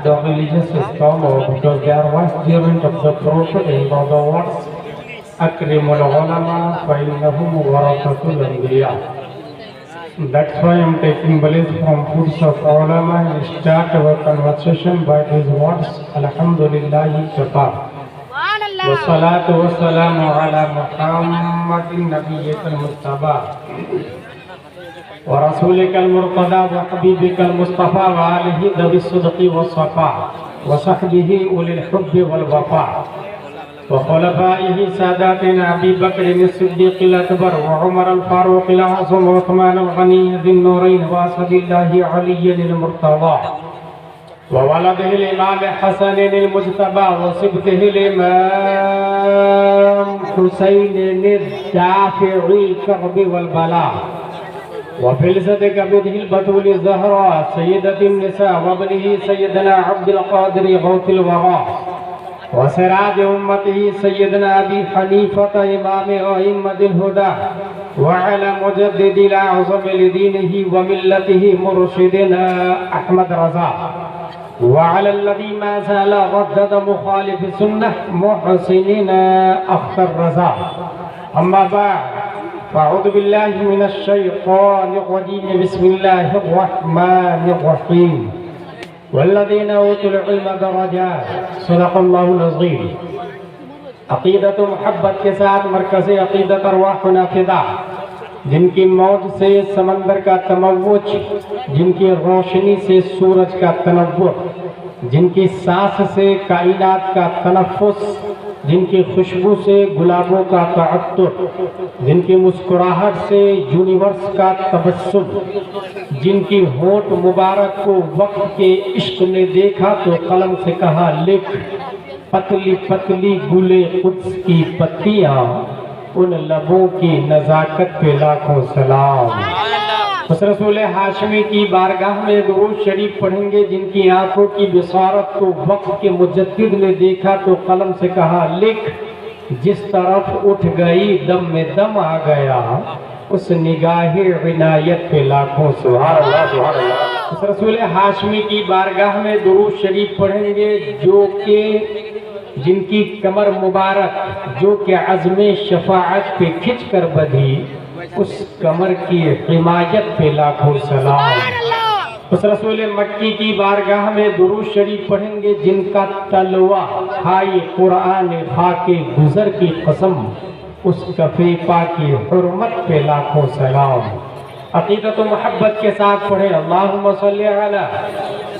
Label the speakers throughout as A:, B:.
A: the religious scholar because they are once servant of the Prophet. In other words, أكرم العلماء فإنهم ورثة الأنبياء. That's why I'm taking belief from foods of ulama and start our conversation by these words. Alhamdulillahi kafa. والصلاة والسلام على محمد النبي المصطفى ورسولك المرتضى وحبيبك المصطفى وآله ذوي الصدق والصفاء وصحبه أولي الحب والوفاء وخلفائه ساداتنا أبي بكر الصديق الأكبر وعمر الفاروق الأعظم وعثمان الغني ذي النورين وأسد الله علي المرتضى وولده الإمام حسن المجتبى وصبته الإمام حسين الدافعي الكرب والبلاء وفلسة كبده البتول الزهراء سيدة النساء وابنه سيدنا عبد القادر غوث الوراء وسراج أمته سيدنا أبي حنيفة إمام أئمة الهدى وعلى مجدد الأعظم لدينه وملته مرشدنا أحمد رضا وعلى الذي ما زال ردد مخالف سنة محسننا أخطر رضا. أما بعد فأعوذ بالله من الشيطان الرجيم. بسم الله الرحمن الرحيم. والذين أوتوا العلم درجات. صدق الله العظيم. عقیدت و محبت کے ساتھ مرکز عقیدت ارواحنا فدا، جن کی موج سے سمندر کا تموج، جن کی روشنی سے سورج کا تنور، جن کی سانس سے کائنات کا تنفس، جن کی خوشبو سے گلابوں کا تعطر، جن کی مسکراہٹ سے یونیورس کا تبسم، جن کی ہونٹ مبارک کو وقت کے عشق نے دیکھا تو قلم سے کہا لکھ، پتلی پتلی گلے قدس کی پتیاں، ان لبوں کی نزاکت پہ لاکھوں سلام. اس رسول ہاشمی کی بارگاہ میں درود شریف پڑھیں گے جن کی آنکھوں کی بصارت کو وقت کے مجدد نے دیکھا تو قلم سے کہا لکھ، جس طرف اٹھ گئی دم میں دم آ گیا، اس نگاہ عنایت پہ لاکھوں سبحان اللہ سبحان اللہ. اس رسول ہاشمی کی بارگاہ میں درود شریف پڑھیں گے جن کی کمر مبارک جو کہ عزم شفاعت پہ کھچ کر بدھی، اس کمر کی حمایت پہ لاکھوں سلام. اس رسول مکی کی بارگاہ میں درود شریف پڑھیں گے جن کا تلوہ کھائی قرآن خاک گزر کی قسم، اس کفے پا کی حرمت پہ لاکھوں سلام. عقیدت و محبت کے ساتھ پڑھیں اللہم صلی علی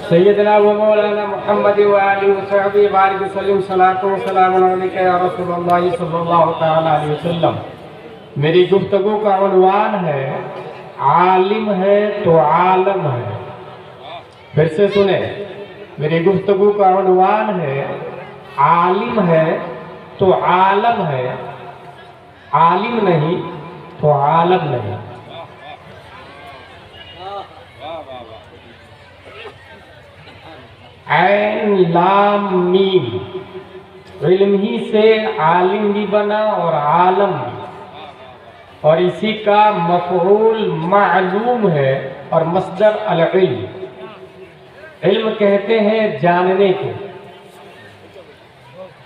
A: سیدنا و مولانا محمد و آلہ و صحبہ بارک وسلم صلاۃ و سلام علیکہ یا رسول اللہ صلی اللہ تعالی علیہ وسلم. میری گفتگو کا عنوان ہے عالم ہے تو عالم ہے. پھر سے سنیں، میری گفتگو کا عنوان ہے عالم ہے تو عالم ہے، عالم نہیں تو عالم نہیں. عین لام میم، علم ہی سے عالم بھی بنا اور عالم بھی، اور اسی کا مفعول معلوم ہے اور مصدر العلم. علم کہتے ہیں جاننے کو.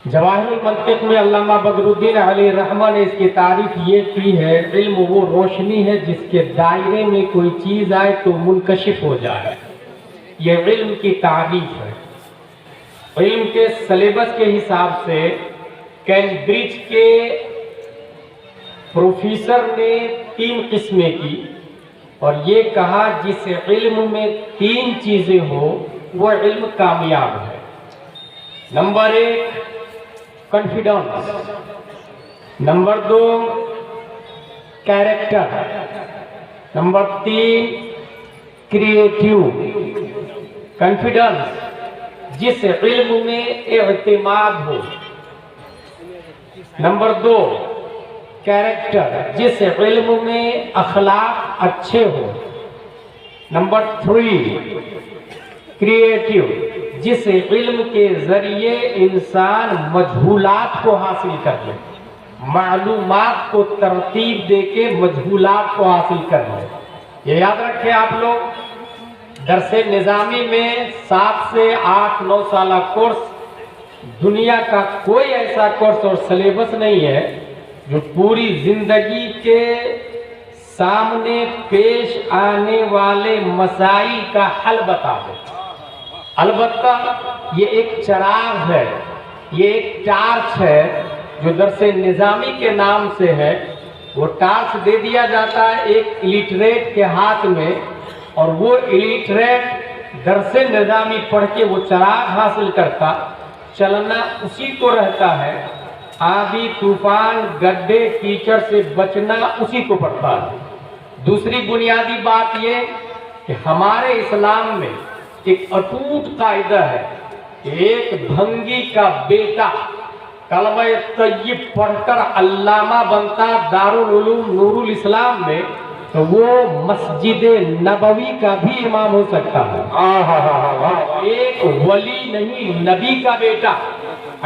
A: جواہر المنطق میں علامہ بدر الدین علیہ رحمہ نے اس کی تعریف یہ کی ہے، علم وہ روشنی ہے جس کے دائرے میں کوئی چیز آئے تو منکشف ہو جائے. یہ علم کی تعریف ہے. علم کے سلیبس کے حساب سے کیمبرج کے پروفیسر نے 3 قسمیں کی اور یہ کہا جس علم میں 3 چیزیں ہو وہ علم کامیاب ہے. Number 1 confidence, number 2 character, number 3 creative. Confidence جس علم میں اعتماد ہو. نمبر 2 کیریکٹر جس علم میں اخلاق اچھے ہو. نمبر 3 کریٹیو جس علم کے ذریعے انسان مجہولات کو حاصل کر لے، معلومات کو ترتیب دے کے مجہولات کو حاصل کر لے. یہ یاد رکھیں آپ لوگ، درس نظامی میں 7 سے 8-9 سالہ کورس، دنیا کا کوئی ایسا کورس اور سلیبس نہیں ہے جو پوری زندگی کے سامنے پیش آنے والے مسائل کا حل بتا دے۔ البتہ یہ ایک چراغ ہے، یہ ایک ٹارچ ہے جو درس نظامی کے نام سے ہے۔ وہ ٹارچ دے دیا جاتا ہے ایک الٹریٹ کے ہاتھ میں، اور وہ الٹریٹ درس نظامی پڑھ کے وہ چراغ حاصل کرتا، چلنا اسی کو رہتا ہے، آندھی طوفان گڈھے کیچڑ سے بچنا اسی کو پڑتا ہے۔ دوسری بنیادی بات یہ کہ ہمارے اسلام میں ایک اٹوٹ قاعدہ ہے کہ ایک بھنگی کا بیٹا کلمہ طیب پڑھ کر علامہ بنتا دارالعلوم نور الاسلام میں تو وہ مسجد نبوی کا بھی امام ہو سکتا ہے۔ ایک ولی نہیں، نبی کا بیٹا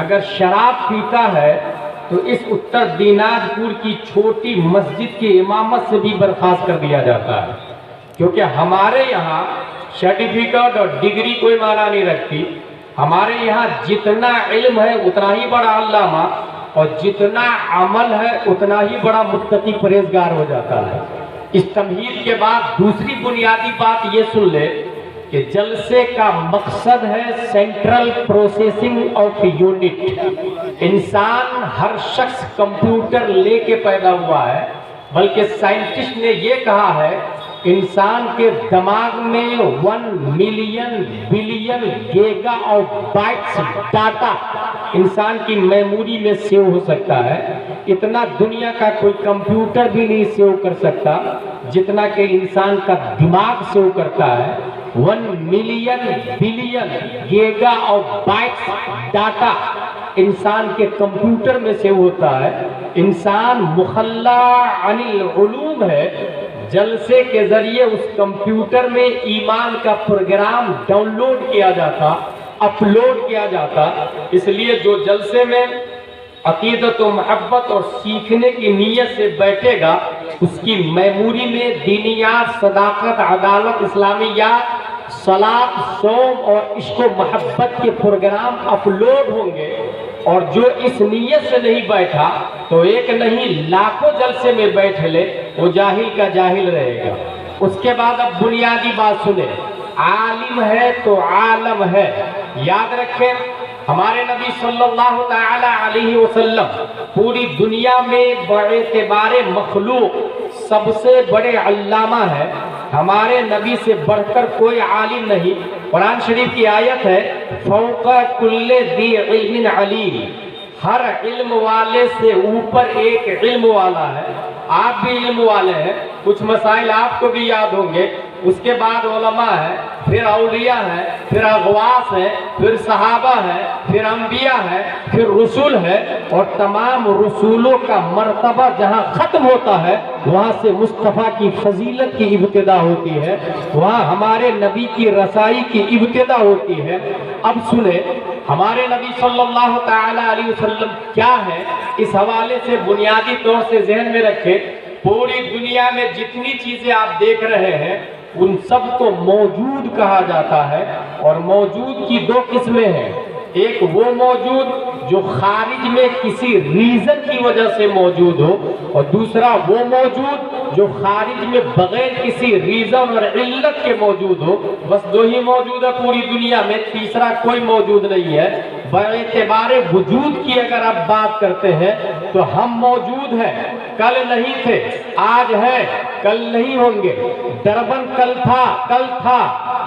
A: اگر شراب پیتا ہے تو اس اتر دیناج پور کی چھوٹی مسجد کی امامت سے بھی برخاست کر دیا جاتا ہے، کیونکہ ہمارے یہاں سرٹیفکیٹ اور ڈگری کوئی معنی نہیں رکھتی۔ ہمارے یہاں جتنا علم ہے اتنا ہی بڑا علامہ، اور جتنا عمل ہے اتنا ہی بڑا متقی پرہیزگار ہو جاتا ہے۔ اس تمہید کے بعد دوسری بنیادی بات یہ سن لے کہ جلسے کا مقصد ہے سینٹرل پروسیسنگ آف یونٹ۔ انسان ہر شخص کمپیوٹر لے کے پیدا ہوا ہے، بلکہ سائنٹسٹ نے یہ کہا ہے انسان کے دماغ میں 1 million billion giga of bytes data انسان کی میموری میں سیو ہو سکتا ہے۔ اتنا دنیا کا کوئی کمپیوٹر بھی نہیں سیو کر سکتا جتنا کہ انسان کا دماغ سیو کرتا ہے۔ 1 million billion giga of bytes data انسان کے کمپیوٹر میں سیو ہوتا ہے۔ انسان مخلع عن العلوم ہے۔ جلسے کے ذریعے اس کمپیوٹر میں ایمان کا پروگرام ڈاؤن لوڈ کیا جاتا، اپلوڈ کیا جاتا۔ اس لیے جو جلسے میں عقیدت و محبت اور سیکھنے کی نیت سے بیٹھے گا اس کی میموری میں دینیات، صداقت، عدالت، اسلامیات، صلاۃ، صوم اور عشق و محبت کے پروگرام اپلوڈ ہوں گے۔ اور جو اس نیت سے نہیں بیٹھا تو ایک نہیں لاکھوں جلسے میں بیٹھ لے، وہ جاہل کا جاہل رہے گا۔ اس کے بعد اب بنیادی بات سنیں، عالم ہے تو عالم ہے۔ یاد رکھیں ہمارے نبی صلی اللہ تعالی علیہ وسلم پوری دنیا میں باعتبار مخلوق سب سے بڑے علامہ ہیں۔ ہمارے نبی سے بڑھ کر کوئی عالم نہیں۔ قرآن شریف کی آیت ہے فوق کل ذی علم علیم، ہر علم والے سے اوپر ایک علم والا ہے۔ آپ بھی علم والے ہیں، کچھ مسائل آپ کو بھی یاد ہوں گے۔ اس کے بعد علماء ہیں، پھر اولیاء ہیں، پھر اغواث ہیں، پھر صحابہ ہیں، پھر انبیاء ہیں، پھر رسول ہے، اور تمام رسولوں کا مرتبہ جہاں ختم ہوتا ہے وہاں سے مصطفیٰ کی فضیلت کی ابتدا ہوتی ہے، وہاں ہمارے نبی کی رسائی کی ابتدا ہوتی ہے۔ اب سنیں ہمارے نبی صلی اللہ تعالی علیہ وسلم کیا ہے، اس حوالے سے بنیادی طور سے ذہن میں رکھیں۔ پوری دنیا میں جتنی چیزیں آپ دیکھ رہے ہیں ان سب کو موجود کہا جاتا ہے، اور موجود کی 2 قسمیں ہیں۔ ایک وہ موجود جو خارج میں کسی ریزن کی وجہ سے موجود ہو، اور دوسرا وہ موجود جو خارج میں بغیر کسی ریزن اور علت کے موجود ہو۔ بس 2 ہی موجود ہے پوری دنیا میں، تیسرا کوئی موجود نہیں ہے۔ باعتبار وجود کی اگر آپ بات کرتے ہیں تو ہم موجود ہیں، کل نہیں تھے، آج ہے، کل نہیں ہوں گے۔ دربن کل تھا،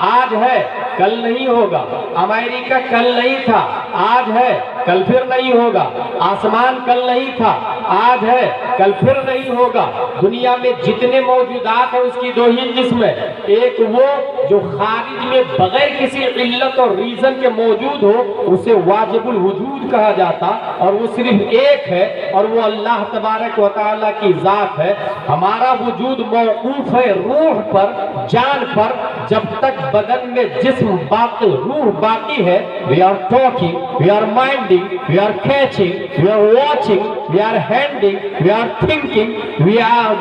A: آج ہے، کل نہیں ہوگا۔ امریکہ کل نہیں تھا، آج ہے، کل پھر نہیں ہوگا۔ آسمان کل نہیں تھا، آج ہے، کل پھر نہیں ہوگا۔ دنیا میں جتنے موجودات ہیں اس کی 2 ہی قسم ہے۔ ایک وہ جو خارج میں بغیر کسی علت اور ریزن کے موجود ہو، اسے واجب الوجود کہا جاتا، اور وہ صرف ایک ہے، اور وہ اللہ تبارک و تعالیٰ کی ذات ہے۔ ہمارا وجود موقوف ہے روح پر، جان پر۔ جب تک بدن میں جسم باقی، روح باقی ہے، we are talking, we are minding, we are catching, we are watching, we are handing, we are thinking, we are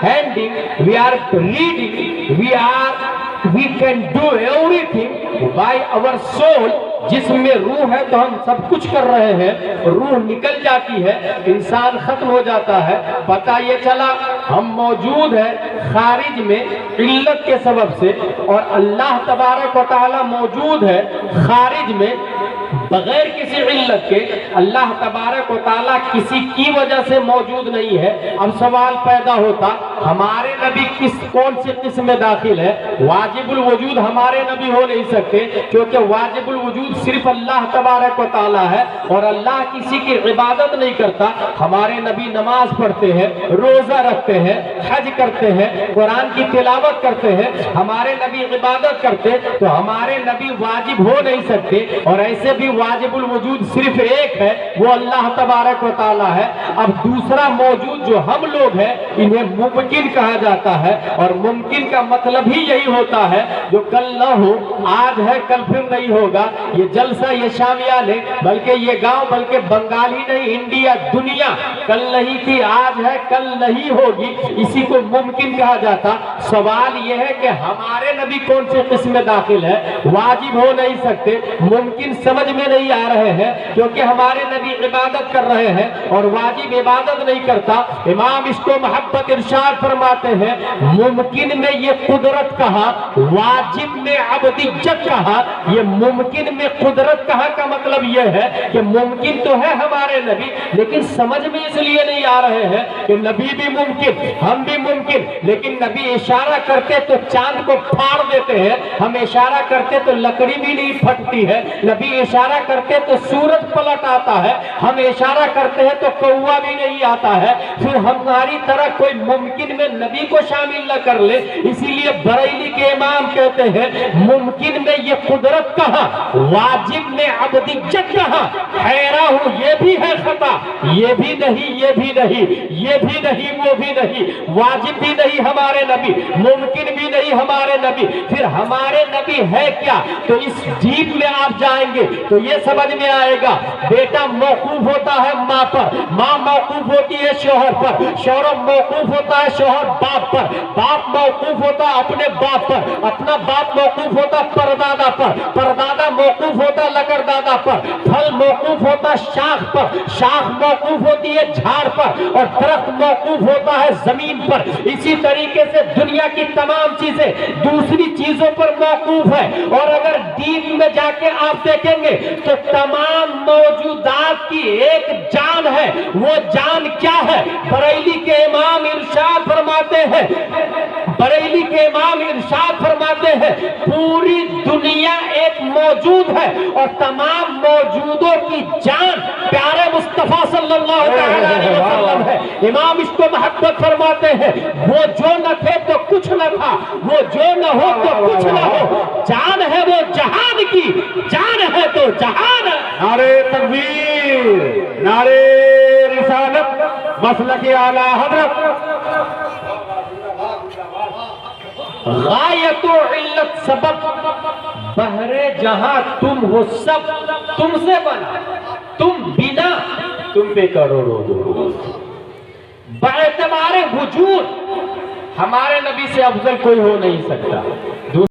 A: handing, we are reading, we are we can do everything by our soul. جس میں روح ہے تو ہم سب کچھ کر رہے ہیں، روح نکل جاتی ہے انسان ختم ہو جاتا ہے، پتہ یہ چلا ہم موجود ہیں خارج میں علت کے سبب سے، اور اللہ تبارک و تعالی موجود ہے خارج میں بغیر کسی علت کے۔ اللہ تبارک و تعالی کسی کی وجہ سے موجود نہیں ہے۔ اب سوال پیدا ہوتا ہمارے نبی کون سی قسم میں داخل ہے؟ واجب الوجود ہمارے نبی ہو نہیں سکتے، کیونکہ واجب الوجود صرف اللہ تبارک و تعالی ہے، اور اللہ کسی کی عبادت نہیں کرتا۔ ہمارے نبی نماز پڑھتے ہیں، روزہ رکھتے ہیں، حج کرتے ہیں، قرآن کی تلاوت کرتے ہیں، ہمارے نبی عبادت کرتے، تو ہمارے نبی واجب ہو نہیں سکتے۔ اور ایسے بھی واجب الوجود صرف ایک ہے، وہ اللہ تبارک و تعالی ہے۔ اب دوسرا موجود جو ہم لوگ ہیں انہیں ممکن کہا جاتا ہے، اور ممکن کا مطلب ہی یہی ہوتا ہے جو کل نہ ہو، آج ہے کل پھر نہیں ہوگا۔ یہ جلسہ یہ شامیہ نہیں، بلکہ یہ گاؤں، بلکہ بنگال ہی نہیں، انڈیا، دنیا کل نہیں تھی، آج ہے کل نہیں ہوگی، اسی کو ممکن کہا جاتا۔ سوال یہ ہے کہ ہمارے نبی کون سے قسم میں داخل ہے؟ واجب ہو نہیں سکتے، ممکن سمجھ میں نہیں آ رہے ہیں، کیونکہ ہمارے نبی عبادت کر رہے ہیں اور واجب عبادت نہیں کرتا۔ امام اس کو محبت ارشاد فرماتے ہیں ممکن میں یہ قدرت کہا، واجب میں عبدیت کہا۔ یہ ممکن میں قدرت کہا کا مطلب یہ ہے کہ ممکن تو ہے ہمارے نبی، لیکن سمجھ میں اس لیے نہیں آ رہے ہیں کہ نبی بھی ممکن، ہم بھی ممکن، لیکن نبی اشارہ کرتے تو چاند کو پھاڑ دیتے ہیں، ہم اشارہ کرتے تو لکڑی بھی نہیں پھٹتی ہے، نبی اشارہ کرتے تو سورج پلٹ آتا ہے، ہم اشارہ کرتے ہیں تو کوا بھی نہیں آتا ہے۔ پھر ہماری طرح کوئی ممکن میں نبی کو شامل نہ کر لے، اسی لیے بریلی کے امام کہتے ہیں ممکن میں یہ قدرت کہا، واجب میں عبدیت کہا، حیرہ ہوں یہ بھی ہے خطا، یہ بھی نہیں، یہ بھی نہیں، یہ بھی نہیں، وہ بھی نہیں، واجب بھی نہیں ہمارے نبی، ممکن بھی نہیں ہمارے نبی، پھر ہمارے نبی ہے کیا؟ تو اس ڈیپ میں آپ جائیں گے تو یہ سمجھ میں آئے گا۔ بیٹا موقوف ہوتا ہے ماں پر، ماں موقوف ہوتی ہے شوہر پر، شوہر موقوف ہوتا ہے شوہر باپ پر، باپ موقوف ہوتا ہے اپنے باپ پر، اپنا باپ موقوف ہوتا ہے پردادا پر، پردادا موقوف ہوتا ہے لکردادا پر، پھل موقوف ہوتا ہے شاخ پر، شاخ موقوف ہوتی ہے جھاڑ پر، اور درخت موقوف ہوتا ہے زمین پر۔ اسی طریقے سے دنیا کی تمام چیزیں دوسری چیزوں پر موقوف ہے، اور اگر دین میں جا کے آپ دیکھیں گے تو تمام موجودات کی ایک جان ہے، وہ جان کیا ہے؟ بریلی کے امام ارشاد فرماتے ہیں، بریلی کے امام ارشاد فرماتے ہیں پوری دنیا ایک موجود ہے، اور تمام موجودوں کی جان پیارے مصطفیٰ صلی اللہ علیہ وسلم ہے۔ امام اس کو محبت فرماتے ہیں وہ جو نہ تھے تو کچھ نہ تھا، وہ جو نہ ہو تو کچھ نہ ہو، جان ہے وہ جہان کی، جان ہے تو جہان ہے۔
B: نعرے تکبیر، نعرے رسالت، مسلک اعلی حضرت۔
A: غایت و علت سبب بہرے جہاں تم ہو سب تم سے بنا، تم بنا تم پہ کروڑوں درود۔ باعتبار وجود ہمارے نبی سے افضل کوئی ہو نہیں سکتا۔